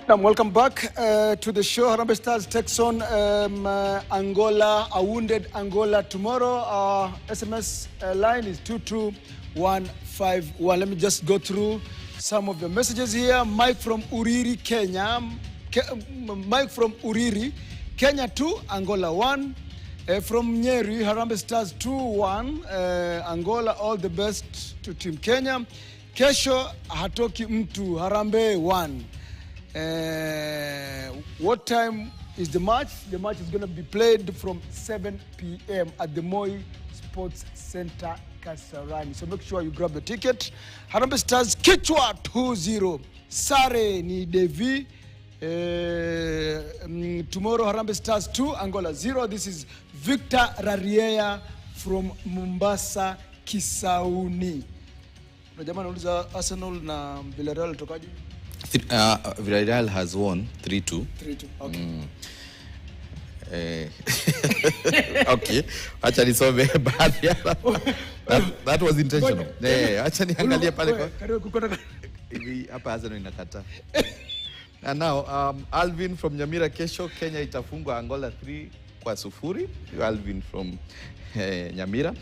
Welcome back to the show. Harambee Stars takes on Angola, a wounded Angola tomorrow. Our SMS line is 22151. Let me just go through some of the messages here. Mike from Uriri, Kenya. Mike from Uriri, Kenya 2, Angola 1. From Nyeri, Harambee Stars 2-1. Angola, all the best to Team Kenya. Kesho hatoki mtu, Harambee 1. What time is the match? The match is going to be played from 7 p.m. at the Moi Sports Center, Kasarani. So make sure you grab the ticket. Harambee Stars kichwa 2-0. Sare ni Devi. Tomorrow Harambee Stars 2, Angola 0. This is Victor Rariea from Mombasa, Kisauni. Unajama nauliza Arsenal na Villarreal tokaji? Villarreal has won 3-2. 3-2, okay. Okay. Acha nisome baadhi. That was intentional. Acha niangalie pale kwa. Hapa Arsenal inakata. And now Alvin from Nyamira, kesho Kenya itafungwa Angola 3-0. Alvin from Nyamira.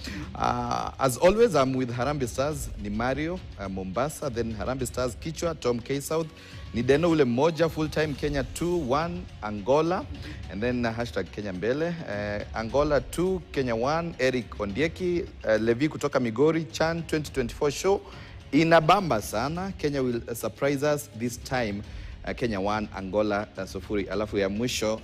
As always, I'm with Harambee Stars, ni Mario, Mombasa, then Harambee Stars kichwa, Tom K South, ni Deno ule moja, full time Kenya 2-1, Angola, and then hashtag Kenya mbele, Angola 2, Kenya 1, Eric Ondieki, Levi kutoka Migori, Chan 2024 show, inabamba sana, Kenya will surprise us this time. Kenya 1, Angola 0. Alafu ya mwisho,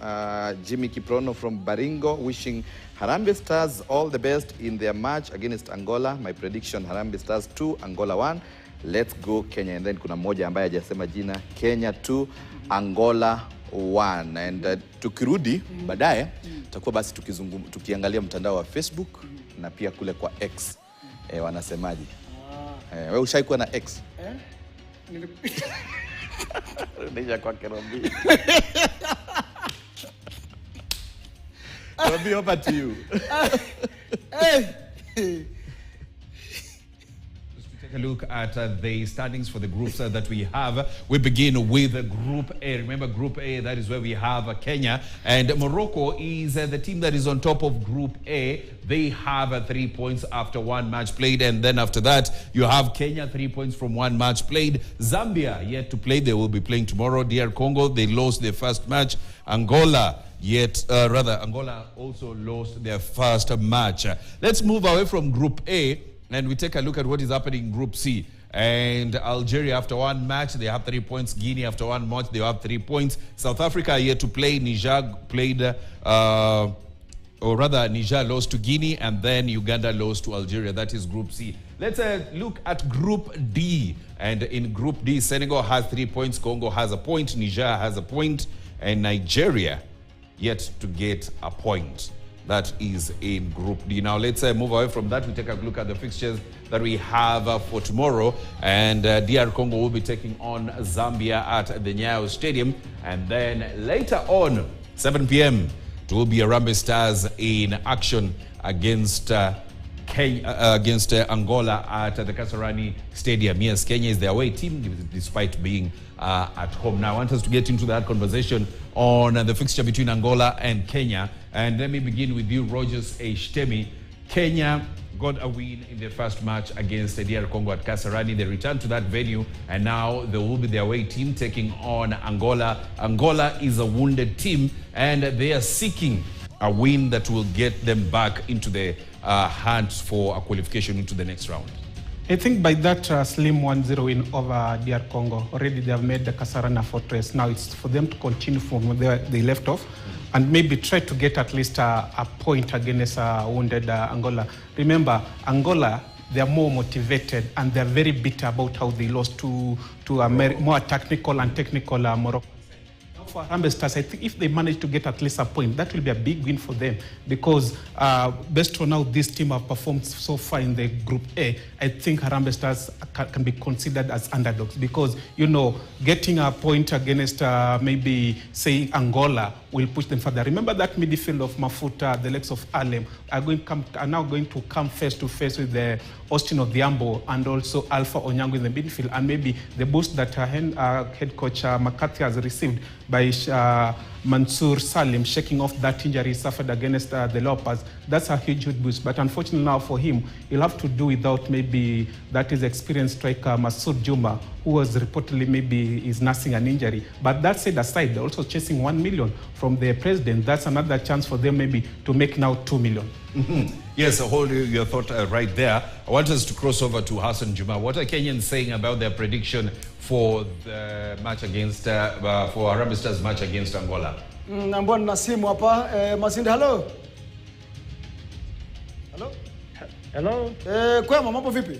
Jimmy Kiprono from Baringo, wishing Harambee Stars all the best in their match against Angola. My prediction, Harambee Stars 2, Angola 1. Let's go Kenya. And then kuna moja ambaye hajasema jina, Kenya 2, Angola 1. And tukirudi baadaye tutakuwa basi tukiangalia mtandao wa Facebook na pia kule kwa X. Wanasemaje? Wewe ushaikuwa na X? Deja kwa Harambee. Harambee, over to you. Take a look at the standings for the groups that we have. We begin with Group A. Remember, Group A, that is where we have Kenya. And Morocco is the team that is on top of Group A. They have 3 points after one match played. And then after that, you have Kenya, 3 points from one match played. Zambia, yet to play. They will be playing tomorrow. DR Congo, they lost their first match. Angola, Angola also lost their first match. Let's move away from Group A. And we take a look at what is happening in Group C. And Algeria, after one match, they have 3 points. Guinea, after one match, they have 3 points. South Africa yet to play. Niger played, Niger lost to Guinea, and then Uganda lost to Algeria. That is Group C. Let's look at Group D. And in Group D, Senegal has 3 points. Congo has a point. Niger has a point. And Nigeria yet to get a point. That is in Group D. Now let's move away from that. We take a look at the fixtures that we have for tomorrow. And DR Congo will be taking on Zambia at the Nyayo Stadium. And then later on, 7 p.m., it will be Harambee Stars in action against Angola at the Kasarani Stadium. Yes, Kenya is the away team despite being at home. Now I want us to get into that conversation on the fixture between Angola and Kenya. And let me begin with you, Rogers Shtemi. Kenya got a win in their first match against DR Congo at Kasarani. They returned to that venue, and now they will be the away team taking on Angola. Angola is a wounded team, and they are seeking a win that will get them back into the hunt for a qualification into the next round. I think by that slim 1-0 win over DR Congo, already they have made the Kasarani a fortress. Now it's for them to continue from where they left off and maybe try to get at least a point against wounded Angola. Remember, Angola, they are more motivated and they are very bitter about how they lost to a more technical Morocco. for Harambee Stars, I think if they manage to get at least a point, that will be a big win for them because based on how this team have performed so far in the Group A, I think Harambee Stars can be considered as underdogs because, you know, getting a point against maybe, say, Angola will push them further. Remember that midfield of Mafuta, the likes of Alem, are now going to come face to face with the Austin Odhiambo and also Alpha Onyango in the midfield, and maybe the boost that head coach McCarthy has received by Mansour Salim shaking off that injury he suffered against the Leopards. That's a huge boost. But unfortunately now for him, he'll have to do without maybe that is experienced striker Masoud Juma, who was reportedly maybe is nursing an injury. But that said aside, they're also chasing 1 million from the president. That's another chance for them maybe to make now 2 million. Mm-hmm. Yes, hold your thought right there. I want us to cross over to Hassan Juma. What are Kenyans saying about their prediction for the match against, for Harambee Stars match against Angola? Mbona na simu hapa. Masinde, hello. Hello? Hello. Kwema, mambo vipi?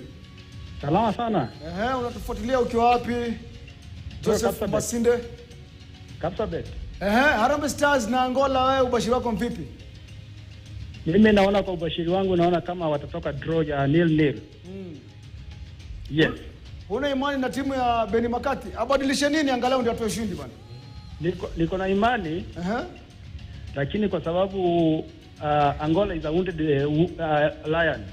Salama sana. Unatufuatilia ukiwa wapi? Joseph Masinde. Kapsabet. Harambee Stars na Angola, wewe ubashiri wako mvipi? Mimi naona kwa ubashiri wangu naona kama watatoka draw ya 0-0. Yes. Una imani na timu ya Beni McCarthy? Abadilishe nini angalau ndio atoe ushindi bwana? Niko na imani. Lakini kwa sababu Angola is a wounded lion.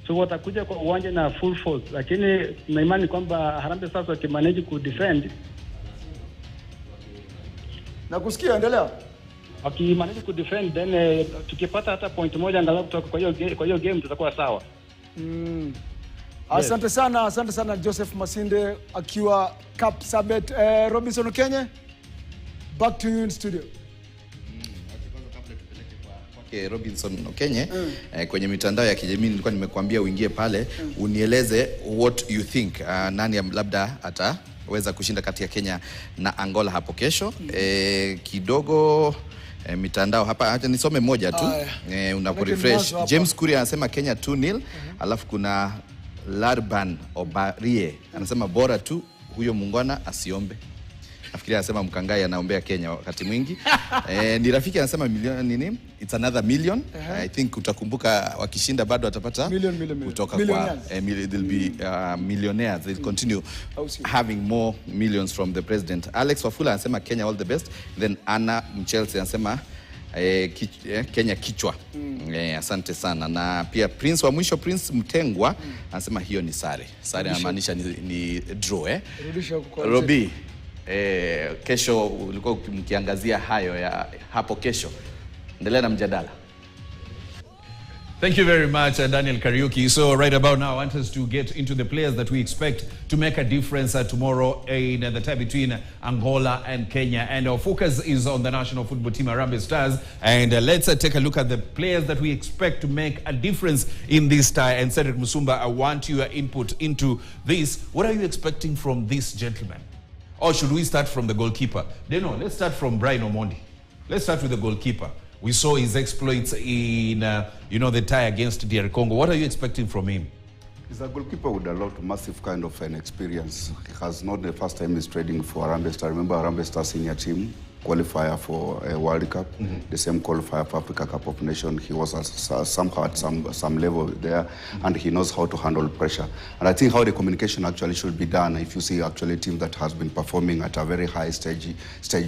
So watakuja kwa uwanja na full force, lakini na imani kwamba Harambee Stars wakimanage ku defend. Na kusikia, endelea. Wakimanage ku defend, then tukipata hata point moja angalau kutoka kwa hiyo game tutakuwa sawa. Asante sana Joseph Masinde akiwa Kapsabet. Robinson Kenya, back to you in studio. Robinson Okenye, kwenye mitandao ya kijamii nilikuwa nimekuambia uingie pale unieleze what you think, nani labda ataweza kushinda kati ya Kenya na Angola hapo kesho. Kidogo mitandao hapa, acha nisome moja tu. Unapo refresh. James Kuria anasema Kenya 2-0, alafu kuna Larban Obarie anasema bora tu huyo mungwana asiombe. Nafikiri anasema Mkangai anaombea Kenya wakati mwingi. Ni rafiki anasema milioni nini? It's another million. I think utakumbuka wakishinda bado atapata kutoka kwa they'll be millionaires. They'll continue having more millions from the president. Alex Wafula anasema Kenya all the best. Then Anna Mchelsea anasema Kenya kichwa. Asante sana. Na pia Prince wa mwisho, Prince Mtengwa anasema hiyo ni sare. Sare inamaanisha ni draw. Rudisha huko Robi, kesho ulikuwa mkiangazia hayo ya hapo kesho. Endelea na mjadala. Thank you very much, Daniel Kariuki. So right about now, I want us to get into the players that we expect to make a difference tomorrow in the tie between Angola and Kenya. And our focus is on the national football team, Harambee Stars. And let's take a look at the players that we expect to make a difference in this tie. And Cedric Musumba, I want your input into this. What are you expecting from this gentleman? Or should we start from the goalkeeper? No, let's start from Brian Omondi. Let's start with the goalkeeper. We saw his exploits in, the tie against DR Congo. What are you expecting from him? He's a goalkeeper with a lot of massive kind of an experience. He has not the first time he's trading for Harambee Stars. Remember Harambee Stars senior team qualifier for a World Cup, the same qualifier for Africa Cup of Nations. He was somehow at some level there, and he knows how to handle pressure. And I think how the communication actually should be done, if you see actually a team that has been performing at a very high stage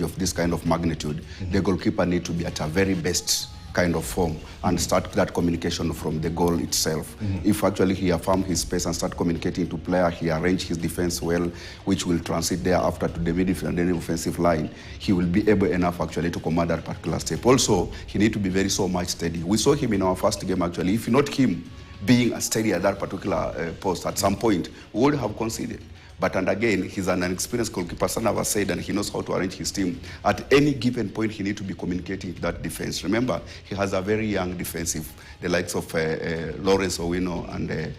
of this kind of magnitude, the goalkeeper need to be at a very best kind of form and start that communication from the goal itself. If actually he affirm his space and start communicating to player, he arrange his defense well, which will transit thereafter to the midfield and then the offensive line, he will be able enough actually to command that particular step. Also, he need to be very so much steady. We saw him in our first game actually. If not him being steady at that particular post, at some point, we would have conceded. But and again, he's an experienced goalkeeper, Sanava said, and he knows how to arrange his team. At any given point, he needs to be communicating that defense. Remember, he has a very young defensive, the likes of Lawrence Owino and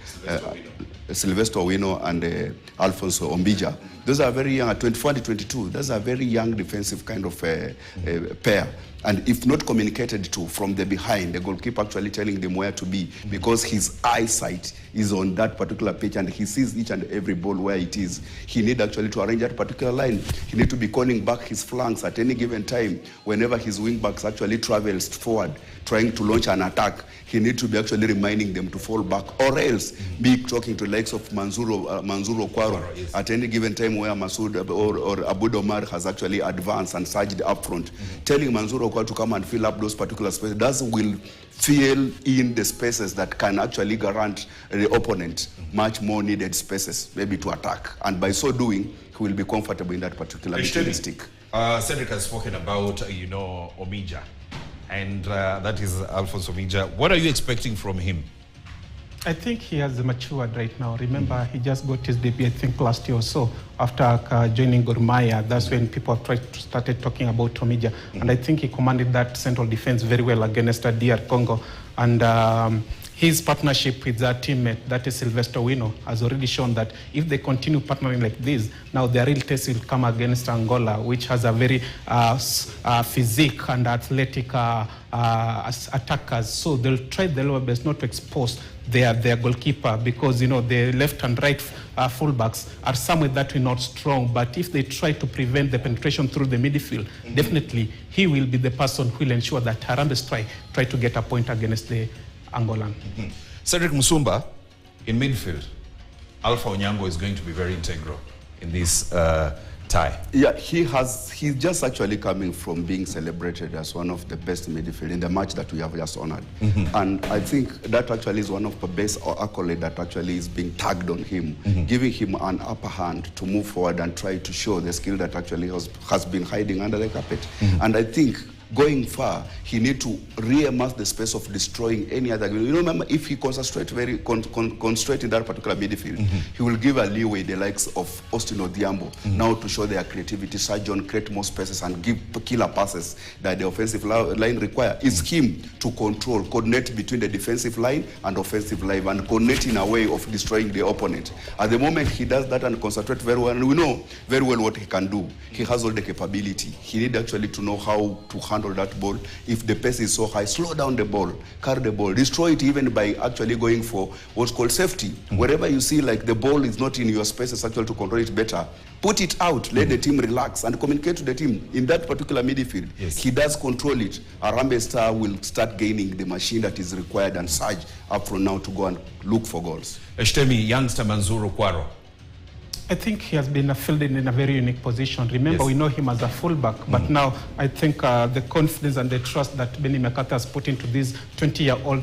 Sylvester Owino and Alfonso Ombija. Those are very young, at 24 and 22. Those are very young defensive kind of pair. And if not communicated to from the behind, the goalkeeper actually telling them where to be, because his eyesight is on that particular pitch and he sees each and every ball where it is. He need actually to arrange that particular line. He need to be calling back his flanks at any given time. Whenever his wing backs actually travels forward, trying to launch an attack, he need to be actually reminding them to fall back, or else be talking to the likes of Manzuro Kwaro at any given time where Masoud or Abu Omar has actually advanced and surged up front, telling Manzuro Kwaro to come and fill up those particular spaces. That will fill in the spaces that can actually grant the opponent much more needed spaces, maybe to attack. And by so doing, he will be comfortable in that particular stick. Cedric has spoken about, Omija. And that is Alfonso Omija. What are you expecting from him? I think he has matured right now. Remember, he just got his debut, I think, last year or so. After joining Gor Mahia, that's when people started talking about Omija. And I think he commanded that central defense very well against DR Congo. And his partnership with their teammate, that is Sylvester Owino, has already shown that if they continue partnering like this, now their real test will come against Angola, which has a very physique and athletic attackers. So they'll try their level best not to expose their goalkeeper, because the left and right fullbacks are somewhere that we're not strong. But if they try to prevent the penetration through the midfield, definitely he will be the person who will ensure that Harambee try to get a point against the Angolan. Cedric Musumba, in midfield, Alpha Onyango is going to be very integral in this tie. Yeah, he's just actually coming from being celebrated as one of the best midfield in the match that we have just honored. And I think that actually is one of the best accolade that actually is being tagged on him, giving him an upper hand to move forward and try to show the skill that actually has been hiding under the carpet. And I think going far, he need to re-immerse the space of destroying any other. Remember, if he concentrate in that particular midfield, he will give a leeway the likes of Austin Odhiambo now to show their creativity, surge on, create more spaces, and give killer passes that the offensive line require. It's him to control, coordinate between the defensive line and offensive line, and coordinate in a way of destroying the opponent. At the moment, he does that and concentrate very well, and we know very well what he can do. He has all the capability. He need actually to know how to handle that ball. If the pace is so high, slow down the ball, carry the ball, destroy it even by actually going for what's called safety. Wherever you see like the ball is not in your spaces actually to control it better, put it out, let the team relax and communicate to the team. In that particular midfield, he does control it. Harambee Star will start gaining the machine that is required and surge up from now to go and look for goals. Eshtemi, youngster Manzuro Kwaro. I think he has been fielded in a very unique position. Remember, we know him as a fullback, but now I think the confidence and the trust that Benny McCarthy has put into this 20-year-old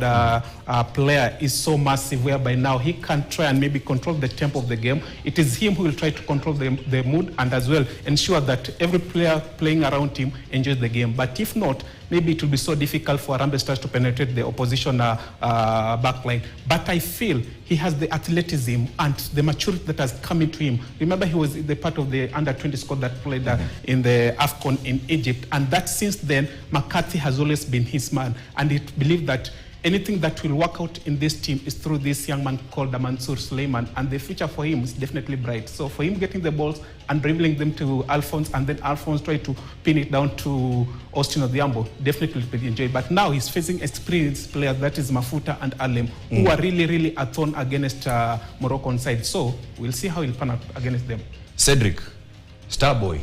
player is so massive, whereby now he can try and maybe control the tempo of the game. It is him who will try to control the mood and as well ensure that every player playing around him enjoys the game. But if not, maybe it will be so difficult for Harambee Stars to penetrate the opposition backline. But I feel he has the athleticism and the maturity that has come into him. Remember, he was the part of the under-20 squad that played in the AFCON in Egypt. And that since then, McCarthy has always been his man. And he believed that anything that will work out in this team is through this young man called Mansour Suleiman, and the future for him is definitely bright. So for him getting the balls and dribbling them to Alphonse, and then Alphonse try to pin it down to Austin Odhiambo, definitely will be enjoyed. But now he's facing experienced players, that is Mafuta and Alem, who are really a thorn against Moroccan side. So we'll see how he'll pan out against them. Cedric, Starboy,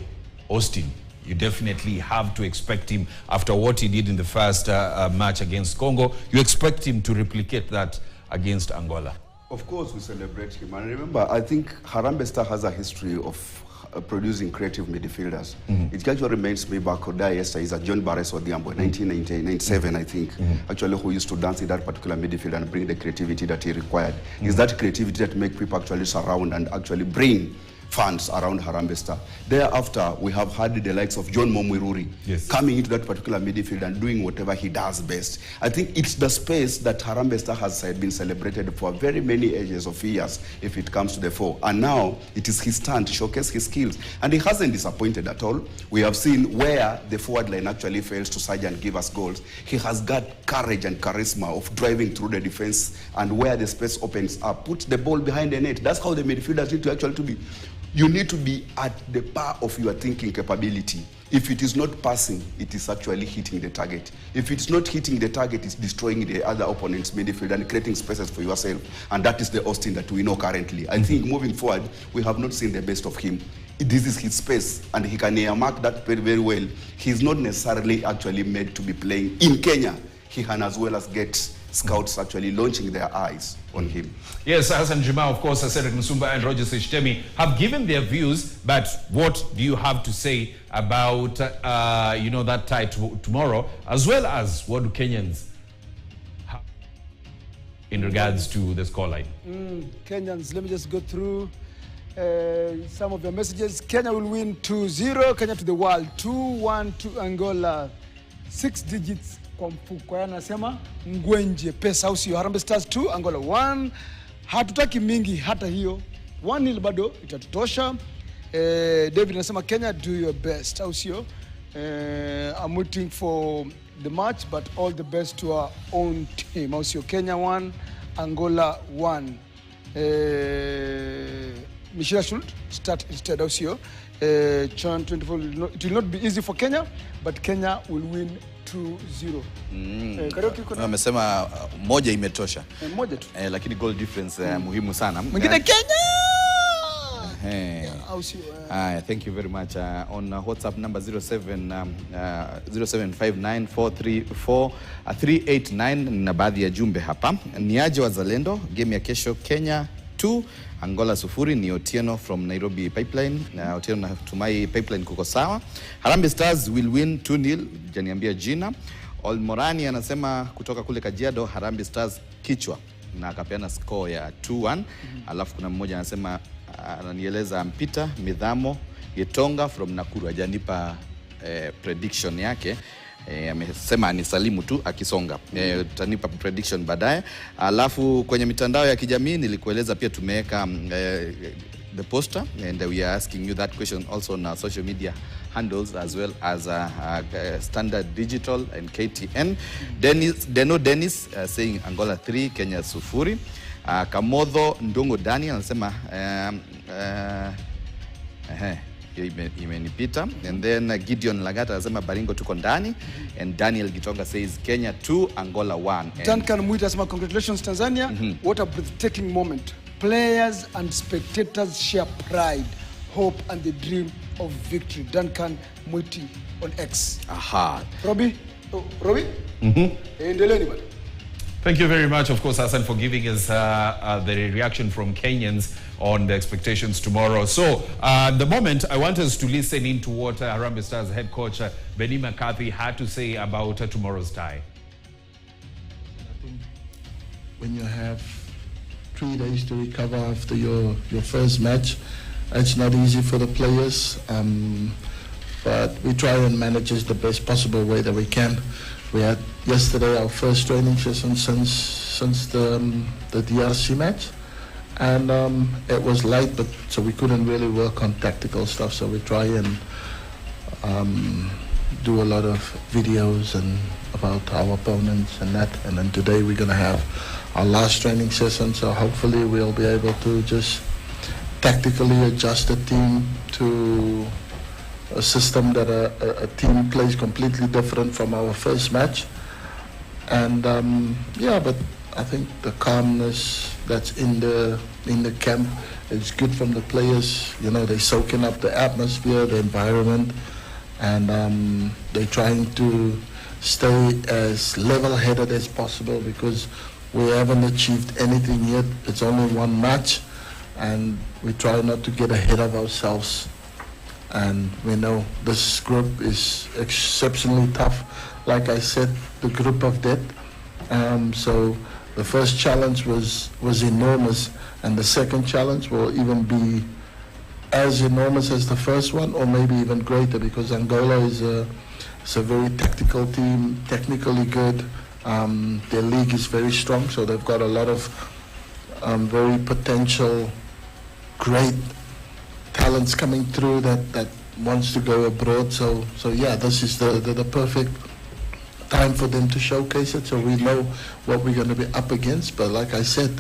Austin, you definitely have to expect him, after what he did in the first match against Congo, you expect him to replicate that against Angola. Of course, we celebrate him. And remember, I think Harambee Star has a history of producing creative midfielders. It actually reminds me back yesterday is John Barres Odhiambo, 1997, I think, actually, who used to dance in that particular midfield and bring the creativity that he required. It's that creativity that makes people actually surround and actually bring fans around Harambee Star. Thereafter, we have had the likes of John Momwiruri coming into that particular midfield and doing whatever he does best. I think it's the space that Harambee Star has been celebrated for very many ages of years if it comes to the fore. And now it is his turn to showcase his skills. And he hasn't disappointed at all. We have seen where the forward line actually fails to surge and give us goals. He has got courage and charisma of driving through the defense, and where the space opens up, put the ball behind the net. That's how the midfielders need to actually to be. You need to be at the par of your thinking capability. If it is not passing, it is actually hitting the target. If it's not hitting the target, it's destroying the other opponent's midfield and creating spaces for yourself. And that is the Austin that we know currently. I think moving forward, we have not seen the best of him. This is his space, and he can earmark that very, very well. He's not necessarily actually made to be playing in Kenya. He can as well as get scouts actually launching their eyes on him. Yes, Hassan Juma, of course, Cedric Musumba and Roger Sishtemi have given their views, but what do you have to say about, that tie tomorrow, as well as what do Kenyans have in regards to the scoreline? Kenyans, let me just go through some of the messages. Kenya will win 2-0, Kenya to the world, 2-1 to Angola, 6 digits kwa mfuko. Anasema ngwenje pesa, au sio? Harambee Stars 2, Angola 1. Hatutaki mingi hata hiyo. 1-0 bado itatutosha. David anasema Kenya, do your best, au sio? I'm waiting for the match, but all the best to our own team, au sio? Kenya 1, Angola 1. Michelle should start instead, au sio? Chan 24, it will not be easy for Kenya, but Kenya will win 2-0. Amesema moja imetosha. Moja tu. Lakini goal difference muhimu sana. Mwingine Kenya! Thank you very much. On WhatsApp number 0759434389 na baadhi ya jumbe hapa. Niaje wazalendo, game ya kesho Kenya 2, Angola 0. Ni Otieno from Nairobi Pipeline. Otieno natumai Pipeline kuko sawa. Harambee Stars will win 2-0. Janiambia jina. Olmorani anasema kutoka kule Kajiado, Harambee Stars kichwa, na akapeana score ya 2-1. Alafu kuna mmoja anasema ananieleza Mpita Midhamo Yetonga from Nakuru, ajanipa prediction yake. Amesema anisalimu tu akisonga. Tutanipa prediction baadaye. Alafu kwenye mitandao ya kijamii nilikueleza pia tumeweka the poster, and we are asking you that question also on our social media handles, as well as Standard Digital and KTN. Dennis saying Angola 3, Kenya 0. Kamodho Ndongo Daniel anasema imenipita. And then Gideon Lagata anasema Baringo tuko ndani, and Daniel Gitonga says Kenya 2, Angola 1. Duncan Mwita anasema congratulations Tanzania. What a breathtaking moment. Players and spectators share pride, hope and the dream of victory. Duncan Mwiti on X. Robbie? Endeleni bwana. Thank you very much, of course, Hassan, for giving us the reaction from Kenyans on the expectations tomorrow. So, the moment, I want us to listen into what Harambee Stars head coach Benny McCarthy had to say about tomorrow's tie. I think when you have 3 days to recover after your first match, it's not easy for the players, but we try and manage it the best possible way that we can. We had yesterday our first training session since the DRC match, and it was late, but so we couldn't really work on tactical stuff. So we try and do a lot of videos and about our opponents and that. And then today we're gonna have our last training session. So hopefully we'll be able to just tactically adjust the team to a system that a team plays completely different from our first match. And but I think the calmness that's in the camp is good from the players. You know, they're soaking up the atmosphere, the environment, and they're trying to stay as level-headed as possible, because we haven't achieved anything yet. It's only one match, and we try not to get ahead of ourselves. And we know this group is exceptionally tough. Like I said, the group of death. So the first challenge was enormous, and the second challenge will even be as enormous as the first one, or maybe even greater, because Angola is a very tactical team, technically good. Their league is very strong, so they've got a lot of very potential, great talents coming through that wants to go abroad. So yeah, this is the perfect time for them to showcase it, so we know what we're going to be up against. But like I said,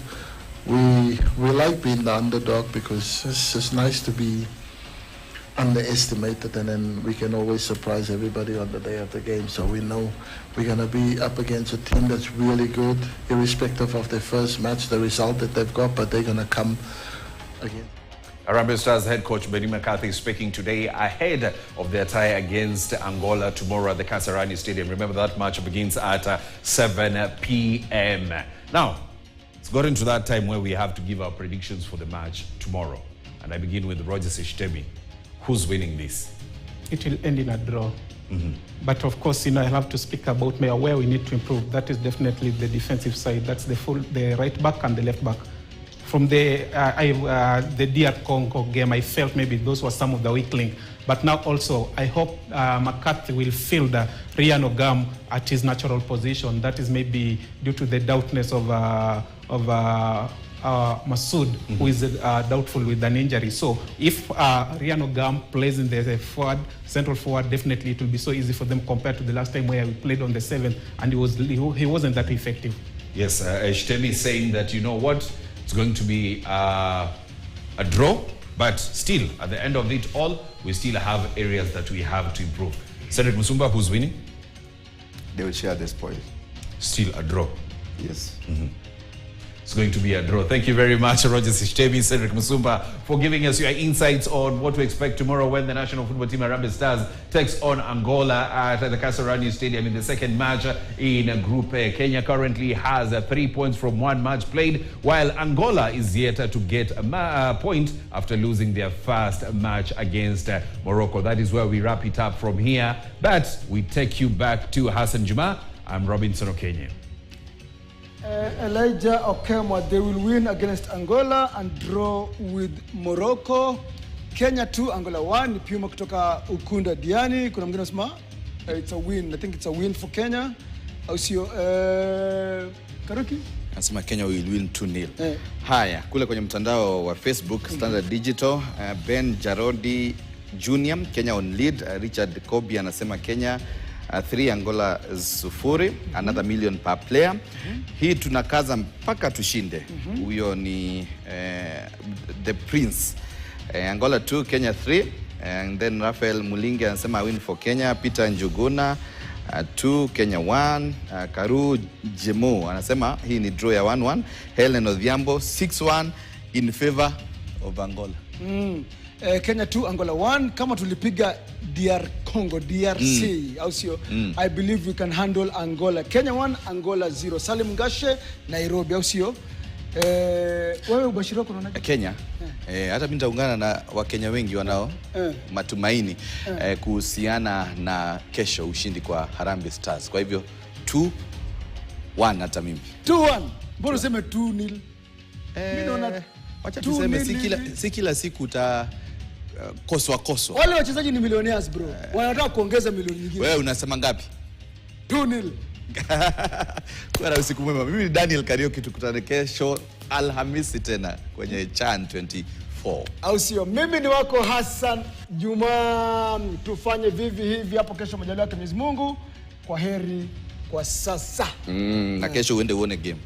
we like being the underdog, because it's just nice to be underestimated, and then we can always surprise everybody on the day of the game. So we know we're going to be up against a team that's really good, irrespective of their first match, the result that they've got, but they're going to come again. Harambee Stars head coach Benny McCarthy speaking today ahead of their tie against Angola tomorrow at the Kasarani Stadium. Remember, that match begins at 7 p.m. Now, it's gotten to that time where we have to give our predictions for the match tomorrow. And I begin with Roger Sishtemi. Who's winning this? It will end in a draw. But of course, I have to speak about where we need to improve. That is definitely the defensive side. That's the right back and the left back. From the DR Congo game, I felt maybe those were some of the weak links. But now also, I hope McCarthy will field Ryan Ogam at his natural position. That is maybe due to the doubtness of Masood, who is doubtful with an injury. So if Ryan Ogam plays in the central forward, definitely it will be so easy for them compared to the last time where we played on the 7th, and he wasn't that effective. Yes, Shtemi saying that, you know what, it's going to be a draw, but still, at the end of it all, we still have areas that we have to improve. Cedric Musumba, who's winning? They will share the spoil. Still a draw. Yes. It's going to be a draw. Thank you very much, Roger Sishtemi, Cedric Musumba, for giving us your insights on what to expect tomorrow when the national football team Harambee Stars takes on Angola at the Kasarani Stadium in the second match in Group A. Kenya currently has 3 points from 1 match played, while Angola is yet to get a point after losing their first match against Morocco. That is where we wrap it up from here. But we take you back to Hassan Juma. I'm Robinson Okenye. Elijah Okemwa, they will win against Angola and draw with Morocco. Kenya 2, Angola 1. Puma kutoka Ukunda Diani. Kuna mwingine unasema it's a win. I think it's a win for Kenya. Au sio? Karuki? Nasema Kenya will win 2-0. Haya, kule kwenye mtandao wa Facebook, Standard Digital, Ben Jarodi Junior, Kenya on lead. Richard Kobi anasema Kenya 3, Angola 0, another million per player. Hii tunakaza mpaka tushinde. Huyo ni the Prince. Angola 2, Kenya 3. And then Rafael Mulingi anasema win for Kenya. Peter Njuguna 2, Kenya 1. Karu Jemo anasema hii ni draw ya 1-1. Helen Odhiambo 6-1 in favor of Angola. Kenya 2, Angola 1. Kama tulipiga DR Congo, DRC, au sio? I believe we can handle Angola. Kenya 1, Angola 0. Salim Gashe, Nairobi, au sio? Wewe ubashiri wako unaonaje? Kenya. Hata mimi nitaungana na Wakenya wengi wanao matumaini kuhusiana na kesho ushindi kwa Harambee Stars. Kwa hivyo 2-1 hata mimi. 2-1. Mbona useme 2-0? Mimi naona wacha tuseme si kila siku uta koswa. Wale wachezaji ni millionaires bro. Wanataka kuongeza milioni nyingine. Wewe unasema ngapi? 2-0. Kwa usiku mwema. Mimi ni Daniel Karaoke, tukutane kesho Alhamisi tena kwenye Chan 24. Au sio? Mimi ni wako Hassan Juma. Tufanye vivi hivi hapo kesho majaliwa yake Mwenyezi Mungu. Kwa heri kwa sasa. Na kesho uende uone game.